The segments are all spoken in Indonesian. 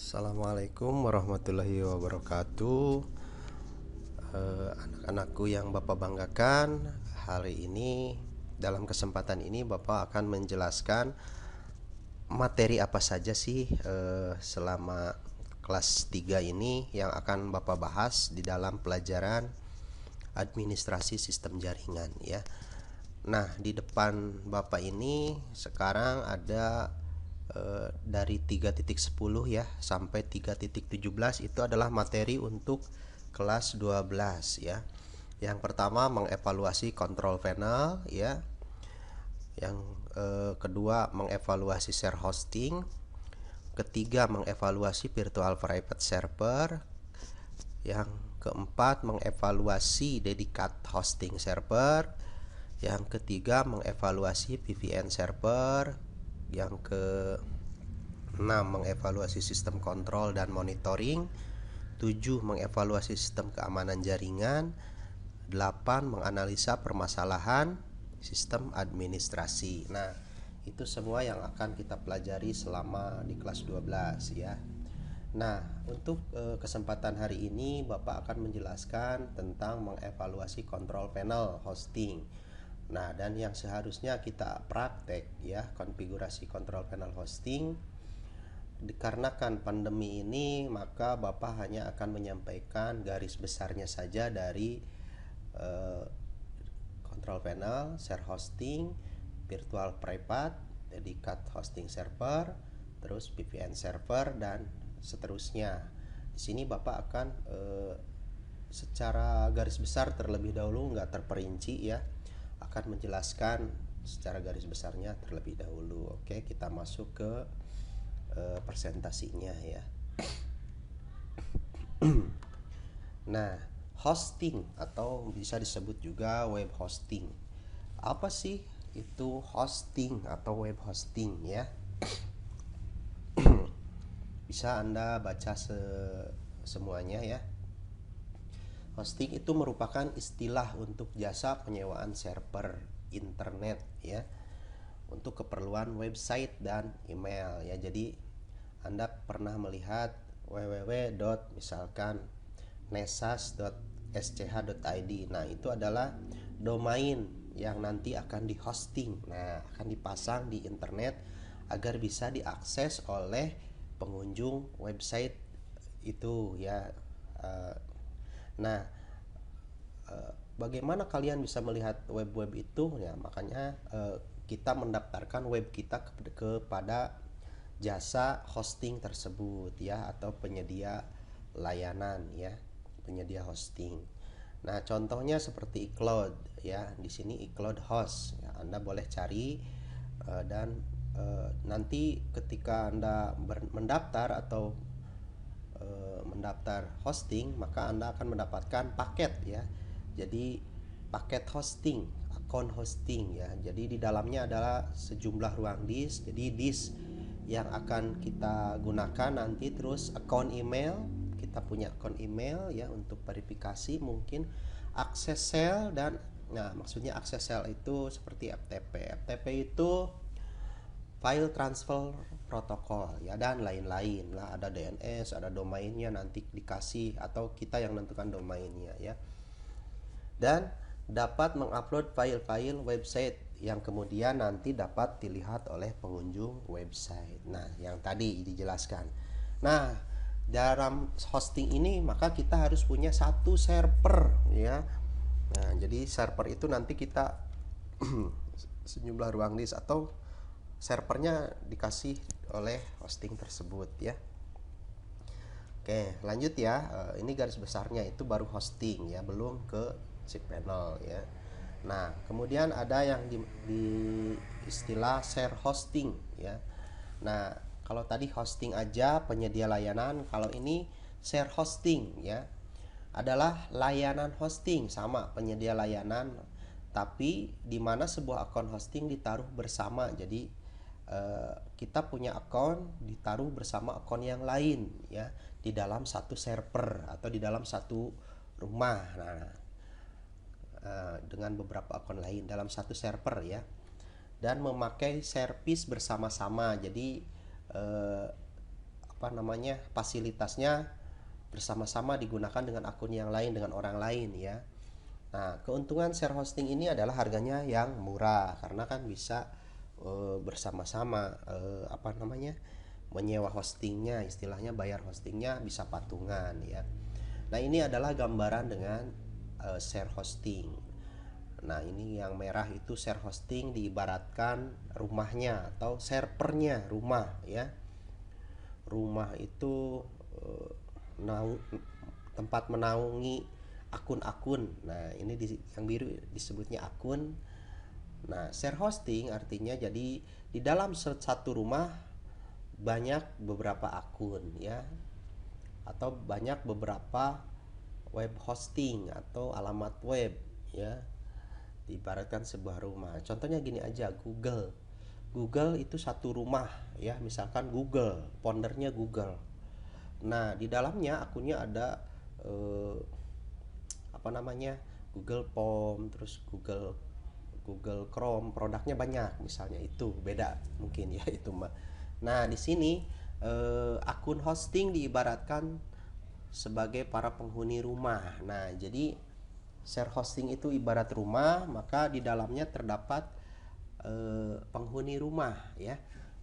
Assalamualaikum warahmatullahi wabarakatuh. Anak-anakku yang Bapak banggakan, hari ini dalam kesempatan ini Bapak akan menjelaskan materi apa saja sih selama kelas 3 ini yang akan Bapak bahas di dalam pelajaran administrasi sistem jaringan ya. Nah, di depan Bapak ini sekarang ada dari 3.10 ya sampai 3.17 itu adalah materi untuk kelas 12 ya. Yang pertama mengevaluasi control panel ya. Yang kedua mengevaluasi share hosting. Ketiga mengevaluasi virtual private server. Yang keempat mengevaluasi dedicated hosting server. Yang ketiga mengevaluasi VPN server. Yang ke-6 mengevaluasi sistem kontrol dan monitoring. 7 mengevaluasi sistem keamanan jaringan. 8 menganalisa permasalahan sistem administrasi. Nah, itu semua yang akan kita pelajari selama di kelas 12 ya. Nah, untuk kesempatan hari ini Bapak akan menjelaskan tentang mengevaluasi control panel hosting. Nah, dan yang seharusnya kita praktek ya, konfigurasi control panel hosting. Dikarenakan pandemi ini, maka Bapak hanya akan menyampaikan garis besarnya saja dari control panel, share hosting, virtual private, dedicated hosting server, terus VPN server dan seterusnya. Di sini Bapak akan secara garis besar terlebih dahulu, nggak terperinci ya, akan menjelaskan secara garis besarnya terlebih dahulu. Oke, kita masuk ke presentasinya ya. Nah, hosting atau bisa disebut juga web hosting. Apa sih itu hosting atau web hosting ya? Bisa Anda baca semuanya ya. Hosting itu merupakan istilah untuk jasa penyewaan server internet ya, untuk keperluan website dan email ya. Jadi Anda pernah melihat misalkan nesas.sch.id. Nah, itu adalah domain yang nanti akan dihosting. Nah, akan dipasang di internet agar bisa diakses oleh pengunjung website itu ya. Nah, bagaimana kalian bisa melihat web-web itu ya? Makanya kita mendaftarkan web kita kepada jasa hosting tersebut ya, atau penyedia layanan ya, penyedia hosting. Nah, contohnya seperti iCloud ya. Di sini iCloud Host ya, Anda boleh cari dan nanti ketika Anda mendaftar atau mendaftar hosting, maka Anda akan mendapatkan paket ya. Jadi paket hosting, akun hosting ya. Jadi di dalamnya adalah sejumlah ruang disk. Jadi disk yang akan kita gunakan nanti, terus akun email, kita punya akun email ya untuk verifikasi, mungkin akses sel dan nah, maksudnya akses sel itu seperti FTP. FTP itu file transfer protokol ya, dan lain-lain lah. Ada DNS, ada domainnya, nanti dikasih atau kita yang menentukan domainnya ya. Dan dapat mengupload file-file website yang kemudian nanti dapat dilihat oleh pengunjung website. Nah, yang tadi dijelaskan. Nah, dalam hosting ini maka kita harus punya satu server ya. Nah, jadi server itu nanti kita sejumlah ruang disk atau servernya dikasih oleh hosting tersebut ya. Oke, lanjut ya. Ini garis besarnya itu baru hosting ya, belum ke cPanel ya. Nah, kemudian ada yang di istilah share hosting ya. Nah, kalau tadi hosting aja penyedia layanan, kalau ini share hosting ya, adalah layanan hosting, sama penyedia layanan, tapi di mana sebuah akun hosting ditaruh bersama. Jadi kita punya akun ditaruh bersama akun yang lain ya, di dalam satu server atau di dalam satu rumah. Nah, dengan beberapa akun lain dalam satu server ya, dan memakai service bersama-sama. Jadi fasilitasnya bersama-sama digunakan dengan akun yang lain, dengan orang lain ya. Nah, keuntungan share hosting ini adalah harganya yang murah karena kan bisa bersama-sama menyewa hostingnya, istilahnya bayar hostingnya bisa patungan ya. Nah, ini adalah gambaran dengan share hosting. Nah, ini yang merah itu share hosting, diibaratkan rumahnya atau servernya rumah ya. Rumah itu eh, tempat menaungi akun-akun. Nah, ini yang biru disebutnya akun. Nah, share hosting artinya jadi di dalam satu rumah banyak beberapa akun ya, atau banyak beberapa web hosting atau alamat web ya, diibaratkan sebuah rumah. Contohnya gini aja, Google itu satu rumah ya, misalkan Google, foundernya Google. Nah, di dalamnya akunnya ada eh, Google Form, terus Google Chrome, produknya banyak misalnya, itu beda mungkin ya itu mah. Nah, di sini akun hosting diibaratkan sebagai para penghuni rumah. Nah, jadi share hosting itu ibarat rumah, maka di dalamnya terdapat penghuni rumah ya.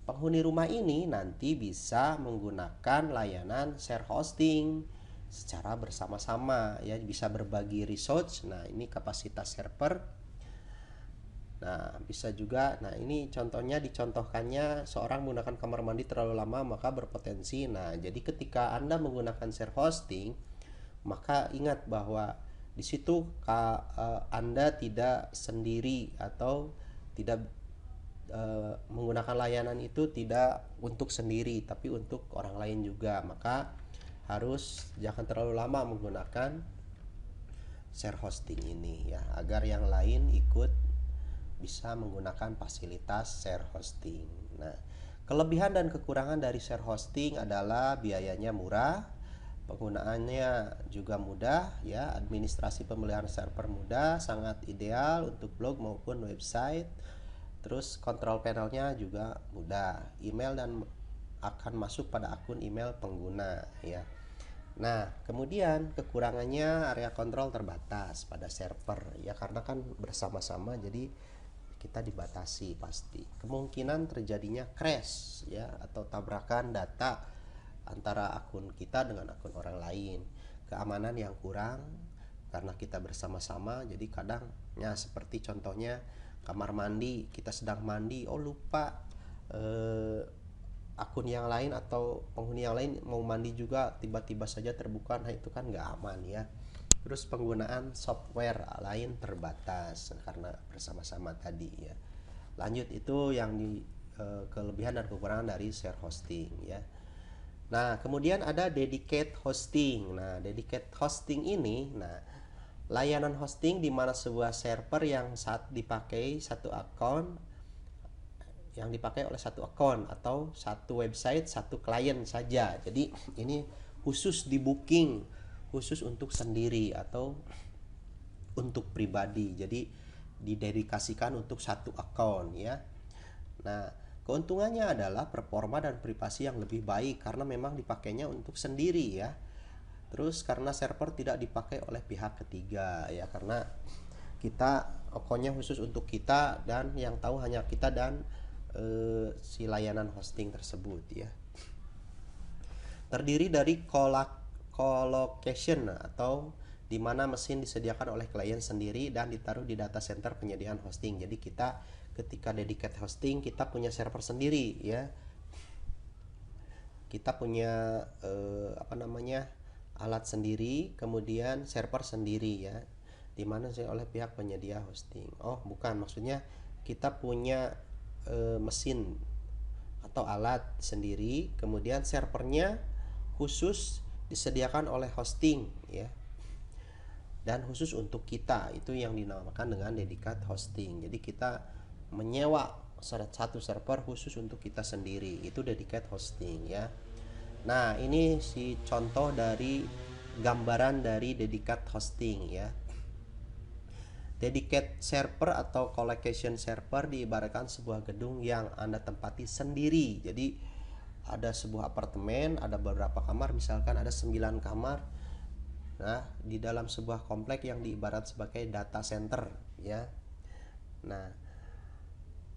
Penghuni rumah ini nanti bisa menggunakan layanan share hosting secara bersama-sama ya, bisa berbagi resource. Nah, ini kapasitas server. Nah, bisa juga. Nah, ini contohnya, dicontohkannya seorang menggunakan kamar mandi terlalu lama maka berpotensi. Nah, jadi ketika Anda menggunakan share hosting, maka ingat bahwa di situ Anda tidak sendiri atau tidak menggunakan layanan itu tidak untuk sendiri tapi untuk orang lain juga. Maka harus jangan terlalu lama menggunakan share hosting ini ya, agar yang lain ikut bisa menggunakan fasilitas share hosting. Nah, kelebihan dan kekurangan dari share hosting adalah biayanya murah, penggunaannya juga mudah ya, administrasi pemeliharaan server mudah, sangat ideal untuk blog maupun website. Terus kontrol panelnya juga mudah, email dan akan masuk pada akun email pengguna ya. Nah, kemudian kekurangannya area kontrol terbatas pada server ya, karena kan bersama-sama jadi kita dibatasi pasti. Kemungkinan terjadinya crash ya, atau tabrakan data antara akun kita dengan akun orang lain. Keamanan yang kurang karena kita bersama-sama, jadi kadang ya seperti contohnya kamar mandi, kita sedang mandi, oh lupa akun yang lain atau penghuni yang lain mau mandi juga, tiba-tiba saja terbuka. Nah, itu kan nggak aman ya. Terus penggunaan software lain terbatas karena bersama-sama tadi ya. Lanjut, itu yang di kelebihan dan kekurangan dari share hosting ya. Nah, kemudian ada dedicated hosting. Nah, dedicated hosting ini, layanan hosting di mana sebuah server yang saat dipakai satu akun, yang dipakai oleh satu akun atau satu website, satu klien saja. Jadi ini khusus di booking, khusus untuk sendiri atau untuk pribadi. Jadi didedikasikan untuk satu akun ya. Nah, keuntungannya adalah performa dan privasi yang lebih baik karena memang dipakainya untuk sendiri ya. Terus karena server tidak dipakai oleh pihak ketiga ya, karena kita akunnya khusus untuk kita dan yang tahu hanya kita dan si layanan hosting tersebut ya. Terdiri dari colocation atau di mana mesin disediakan oleh klien sendiri dan ditaruh di data center penyediaan hosting. Jadi kita ketika dedicated hosting, kita punya server sendiri ya. Kita punya alat sendiri, kemudian server sendiri ya, di mana oleh pihak penyedia hosting. Oh, bukan, maksudnya kita punya mesin atau alat sendiri, kemudian servernya khusus disediakan oleh hosting ya, dan khusus untuk kita, itu yang dinamakan dengan dedicated hosting. Jadi kita menyewa satu server khusus untuk kita sendiri, itu dedicated hosting ya. Nah, ini si contoh dari gambaran dari dedicated hosting ya. Dedicated server atau colocation server diibaratkan sebuah gedung yang Anda tempati sendiri. Jadi ada sebuah apartemen, ada beberapa kamar, misalkan ada 9 kamar. Nah, di dalam sebuah komplek yang diibarat sebagai data center ya. Nah,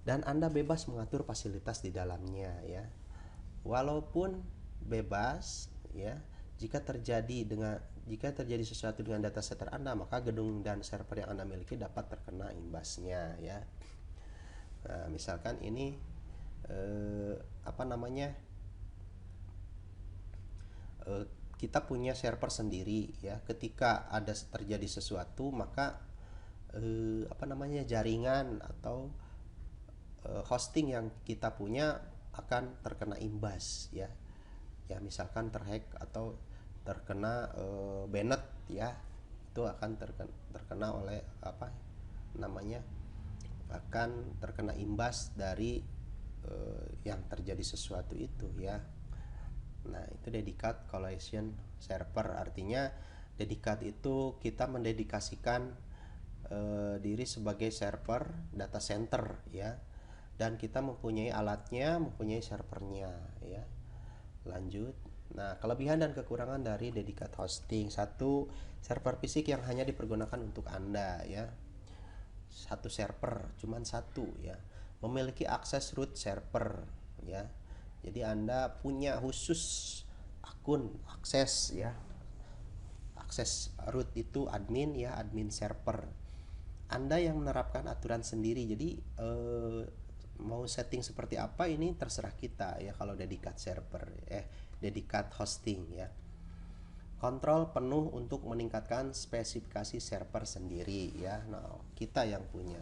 dan Anda bebas mengatur fasilitas di dalamnya ya. Walaupun bebas ya, jika terjadi sesuatu dengan data center Anda, maka gedung dan server yang Anda miliki dapat terkena imbasnya ya. Nah, misalkan ini kita punya server sendiri ya. Ketika ada terjadi sesuatu, maka jaringan atau hosting yang kita punya akan terkena imbas ya. Ya misalkan terhack atau terkena banned ya, itu akan terkena oleh akan terkena imbas dari yang terjadi sesuatu itu ya. Nah, itu dedicated collection server, artinya dedicated itu kita mendedikasikan diri sebagai server data center ya, dan kita mempunyai alatnya, mempunyai servernya ya. Lanjut. Nah, kelebihan dan kekurangan dari dedicated hosting. Satu, server fisik yang hanya dipergunakan untuk Anda ya. Satu server, cuman satu ya. Memiliki akses root server ya. Jadi Anda punya khusus akun akses ya. Akses root itu admin ya, admin server. Anda yang menerapkan aturan sendiri. Jadi mau setting seperti apa ini terserah kita ya kalau dedicated server dedicated hosting ya. Kontrol penuh untuk meningkatkan spesifikasi server sendiri ya. Nah, kita yang punya.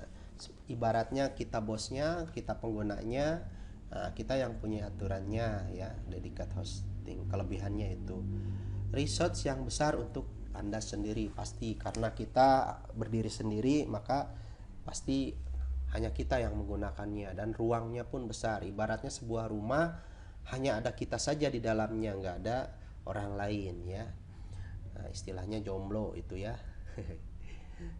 Ibaratnya kita bosnya, kita penggunanya, nah, kita yang punya aturannya ya, dedicated hosting. Kelebihannya itu resource yang besar untuk Anda sendiri pasti, karena kita berdiri sendiri maka pasti hanya kita yang menggunakannya, dan ruangnya pun besar. Ibaratnya sebuah rumah hanya ada kita saja di dalamnya, nggak ada orang lain ya. Nah, istilahnya jomblo itu ya.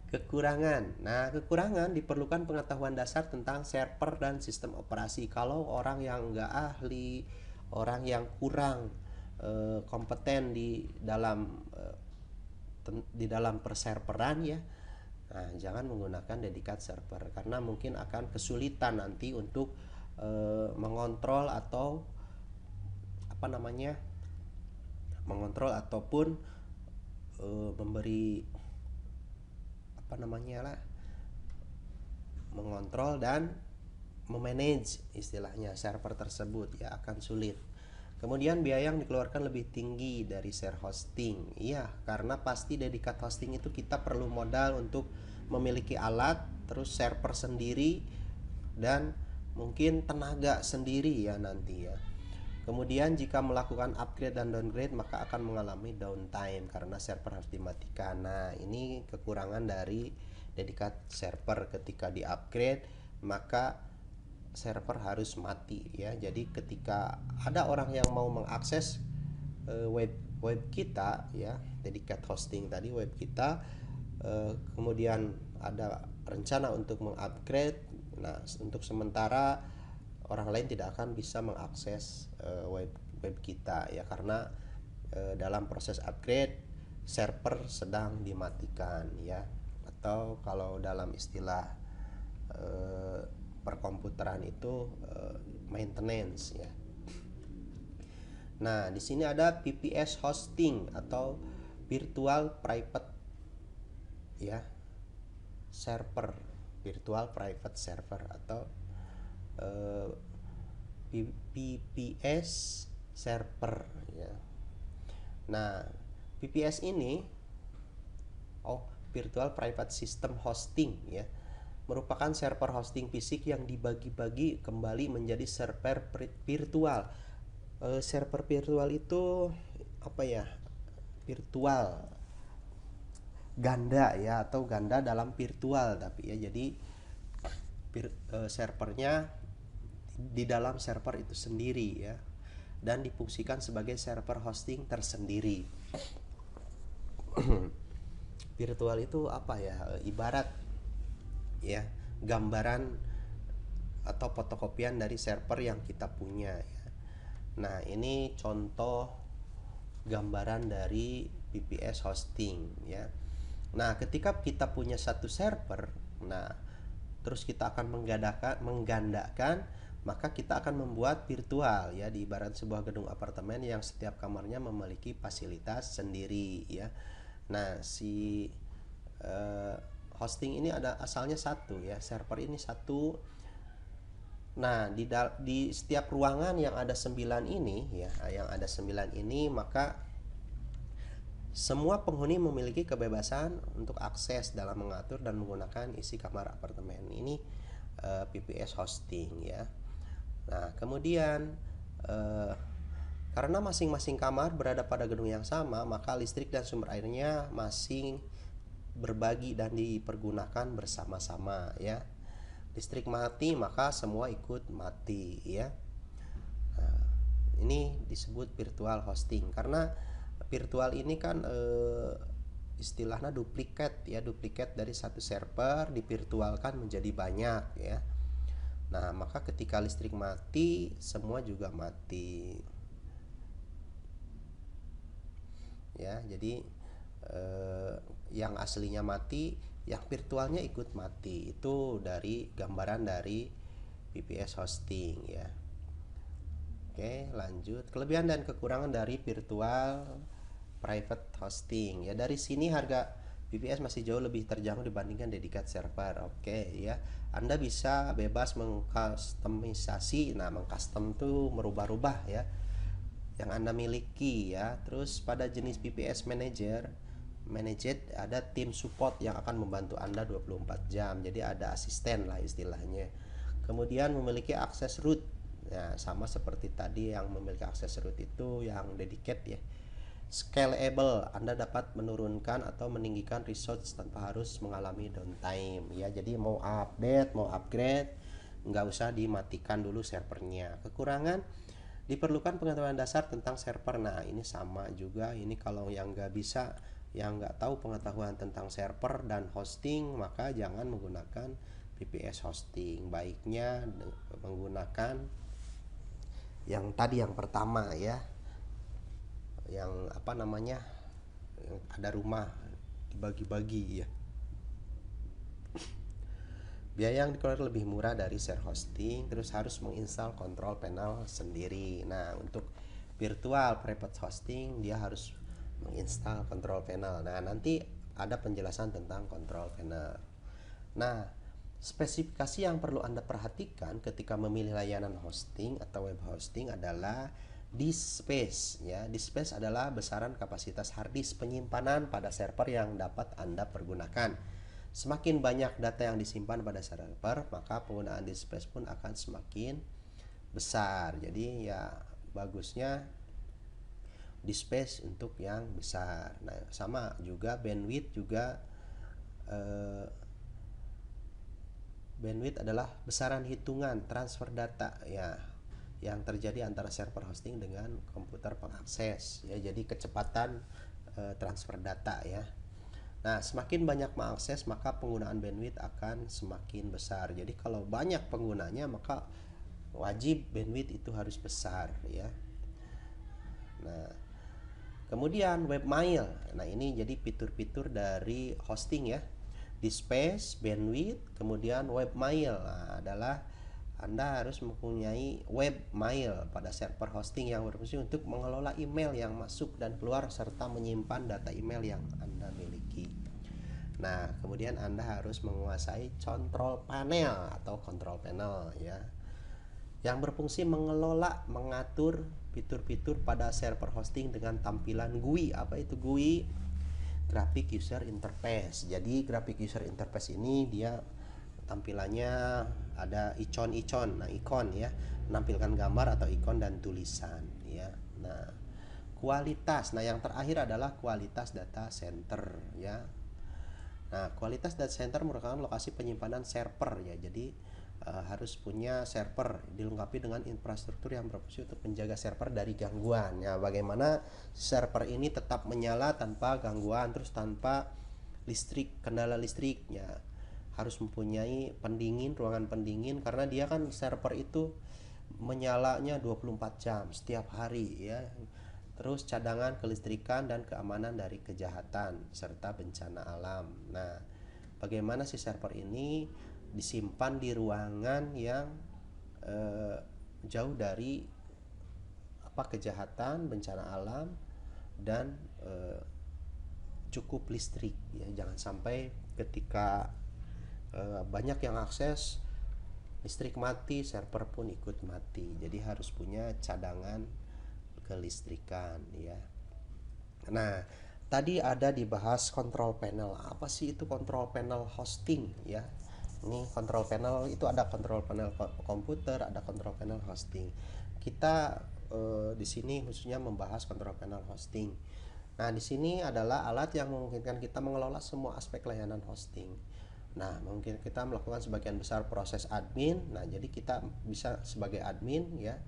Kekurangan. Nah, kekurangan diperlukan pengetahuan dasar tentang server dan sistem operasi. Kalau orang yang nggak ahli, orang yang kurang kompeten di dalam perserveran ya, nah, jangan menggunakan dedicated server karena mungkin akan kesulitan nanti untuk mengontrol ataupun memberi mengontrol dan memanage istilahnya server tersebut ya, akan sulit. Kemudian biaya yang dikeluarkan lebih tinggi dari share hosting. Iya, karena pasti dedicated hosting itu kita perlu modal untuk memiliki alat, terus server sendiri, dan mungkin tenaga sendiri ya nanti ya. Kemudian jika melakukan upgrade dan downgrade maka akan mengalami downtime karena server harus dimatikan. Nah, ini kekurangan dari dedicated server. Ketika di upgrade maka server harus mati ya. Jadi ketika ada orang yang mau mengakses web kita ya, dedicated hosting tadi web kita, kemudian ada rencana untuk mengupgrade. Nah, untuk sementara orang lain tidak akan bisa mengakses web kita ya, karena dalam proses upgrade server sedang dimatikan ya, atau kalau dalam istilah perkomputeran itu maintenance ya. Nah, di sini ada VPS hosting atau virtual private ya server, virtual private server atau VPS server ya. Nah, VPS ini virtual private system hosting ya, merupakan server hosting fisik yang dibagi-bagi kembali menjadi server virtual. Server virtual itu virtual ganda ya, atau ganda dalam virtual tapi ya, jadi servernya di dalam server itu sendiri ya, dan difungsikan sebagai server hosting tersendiri. Virtual itu ibarat ya gambaran atau fotokopian dari server yang kita punya ya. Nah, ini contoh gambaran dari VPS hosting ya. Nah, ketika kita punya satu server, nah terus kita akan menggandakan, maka kita akan membuat virtual ya, di ibarat sebuah gedung apartemen yang setiap kamarnya memiliki fasilitas sendiri ya. Nah, si hosting ini ada asalnya satu ya, server ini satu. Nah, di setiap ruangan yang ada 9 ini ya, yang ada 9 ini, maka semua penghuni memiliki kebebasan untuk akses dalam mengatur dan menggunakan isi kamar apartemen. Ini PPS hosting ya. Nah, kemudian karena masing-masing kamar berada pada gedung yang sama, maka listrik dan sumber airnya masing berbagi dan dipergunakan bersama-sama ya. Listrik mati, maka semua ikut mati ya. Nah, ini disebut virtual hosting karena virtual ini kan istilahnya duplikat ya, duplikat dari satu server divirtualkan menjadi banyak ya. Nah, maka ketika listrik mati, semua juga mati ya. Jadi yang aslinya mati, yang virtualnya ikut mati. Itu dari gambaran dari VPS hosting ya. Oke, lanjut. Kelebihan dan kekurangan dari virtual private hosting ya. Dari sini harga VPS masih jauh lebih terjangkau dibandingkan dedicated server. Oke ya, Anda bisa bebas mengkustomisasi. Nah, mengcustom tuh merubah-rubah ya yang Anda miliki ya. Terus pada jenis VPS managed ada tim support yang akan membantu Anda 24 jam. Jadi ada asisten lah istilahnya. Kemudian memiliki akses root. Ya, sama seperti tadi yang memiliki akses root itu yang dedicated ya. Scalable, Anda dapat menurunkan atau meninggikan resource tanpa harus mengalami downtime ya. Jadi mau update, mau upgrade, nggak usah dimatikan dulu servernya. Kekurangan, diperlukan pengetahuan dasar tentang server. Nah, ini sama juga. Ini kalau yang nggak bisa, yang nggak tahu pengetahuan tentang server dan hosting, maka jangan menggunakan VPS hosting. Baiknya menggunakan yang tadi, yang pertama ya, yang apa namanya, yang ada rumah dibagi-bagi ya. Biaya yang dikeluarkan lebih murah dari share hosting, terus harus menginstal kontrol panel sendiri. Nah, untuk virtual private hosting dia harus menginstal kontrol panel. Nah, nanti ada penjelasan tentang kontrol panel. Nah, spesifikasi yang perlu Anda perhatikan ketika memilih layanan hosting atau web hosting adalah disk space ya. Disk space adalah besaran kapasitas hard disk penyimpanan pada server yang dapat Anda pergunakan. Semakin banyak data yang disimpan pada server, maka penggunaan disk space pun akan semakin besar. Jadi ya bagusnya disk space untuk yang besar. Nah, sama juga bandwidth juga. Bandwidth adalah besaran hitungan transfer data ya yang terjadi antara server hosting dengan komputer pengakses ya. Jadi kecepatan transfer data ya. Nah, semakin banyak mengakses, maka penggunaan bandwidth akan semakin besar. Jadi kalau banyak penggunanya, maka wajib bandwidth itu harus besar ya. Nah, kemudian webmail. Nah, ini jadi fitur-fitur dari hosting ya. Disk space, bandwidth, kemudian webmail. Nah, adalah Anda harus mempunyai webmail pada server hosting yang berfungsi untuk mengelola email yang masuk dan keluar serta menyimpan data email yang Anda miliki. Nah, kemudian Anda harus menguasai control panel atau control panel ya, yang berfungsi mengelola, mengatur fitur-fitur pada server hosting dengan tampilan GUI. Apa itu GUI? Graphic User Interface. Jadi graphic user interface ini dia tampilannya ada icon-icon. Nah, ikon ya, menampilkan gambar atau ikon dan tulisan ya. Nah, kualitas. Nah, yang terakhir adalah kualitas data center ya. Nah, kualitas data center merupakan lokasi penyimpanan server ya. Jadi harus punya server dilengkapi dengan infrastruktur yang berfungsi untuk menjaga server dari gangguan ya. Bagaimana server ini tetap menyala tanpa gangguan, terus tanpa kendala listriknya. Harus mempunyai pendingin, ruangan pendingin, karena dia kan server itu menyalanya 24 jam setiap hari ya. Terus cadangan kelistrikan dan keamanan dari kejahatan serta bencana alam. Nah, bagaimana si server ini disimpan di ruangan yang jauh dari kejahatan, bencana alam, dan cukup listrik ya. Jangan sampai ketika banyak yang akses, listrik mati, server pun ikut mati. Jadi harus punya cadangan kelistrikan ya. Nah, tadi ada dibahas control panel. Apa sih itu control panel hosting ya? Ini control panel itu ada control panel komputer, ada control panel hosting. Kita di sini khususnya membahas control panel hosting. Nah, di sini adalah alat yang memungkinkan kita mengelola semua aspek layanan hosting. Nah, mungkin kita melakukan sebagian besar proses admin. Nah, jadi kita bisa sebagai admin ya.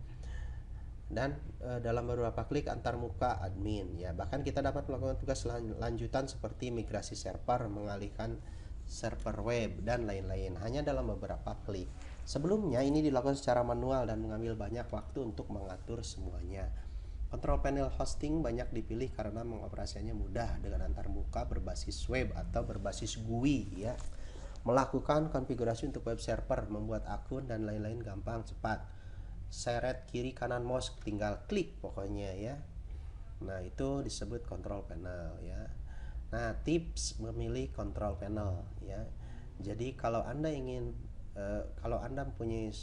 Dan dalam beberapa klik antar muka admin ya. Bahkan kita dapat melakukan tugas lanjutan seperti migrasi server, mengalihkan server web dan lain-lain hanya dalam beberapa klik. Sebelumnya ini dilakukan secara manual dan mengambil banyak waktu untuk mengatur semuanya. Control panel hosting banyak dipilih karena mengoperasikannya mudah dengan antarmuka berbasis web atau berbasis GUI ya. Melakukan konfigurasi untuk web server, membuat akun dan lain-lain gampang, cepat. Seret kiri kanan mouse, tinggal klik pokoknya ya. Nah, itu disebut control panel ya. Nah, tips memilih control panel ya. Jadi kalau Anda ingin kalau Anda mempunyai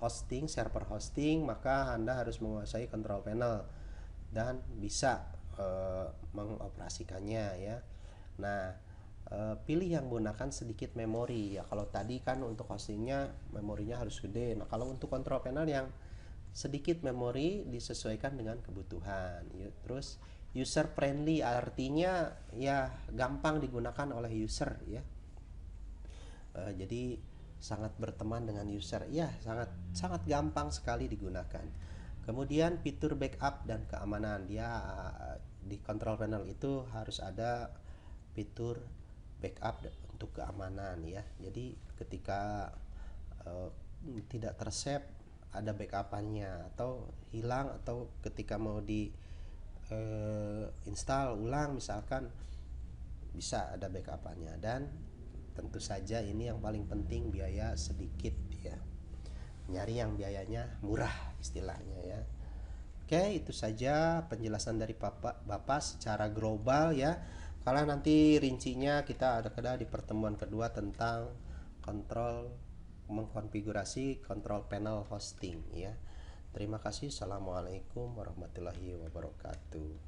hosting, server hosting, maka Anda harus menguasai control panel dan bisa mengoperasikannya ya. Nah, pilih yang menggunakan sedikit memori ya. Kalau tadi kan untuk hostingnya memorinya harus gede. Nah, kalau untuk control panel yang sedikit memori disesuaikan dengan kebutuhan ya. Terus user friendly artinya ya gampang digunakan oleh user ya. Jadi sangat berteman dengan user ya, sangat gampang sekali digunakan. Kemudian fitur backup dan keamanan, dia di control panel itu harus ada fitur backup untuk keamanan ya. Jadi ketika tidak tersave ada backupannya, atau hilang, atau ketika mau di install ulang misalkan, bisa ada backupannya. Dan tentu saja ini yang paling penting, biaya sedikit ya. Nyari yang biayanya murah istilahnya ya. Oke, itu saja penjelasan dari Bapak secara global ya. Kalau nanti rincinya kita ada di pertemuan kedua tentang mengkonfigurasi control panel hosting ya. Terima kasih. Assalamualaikum warahmatullahi wabarakatuh.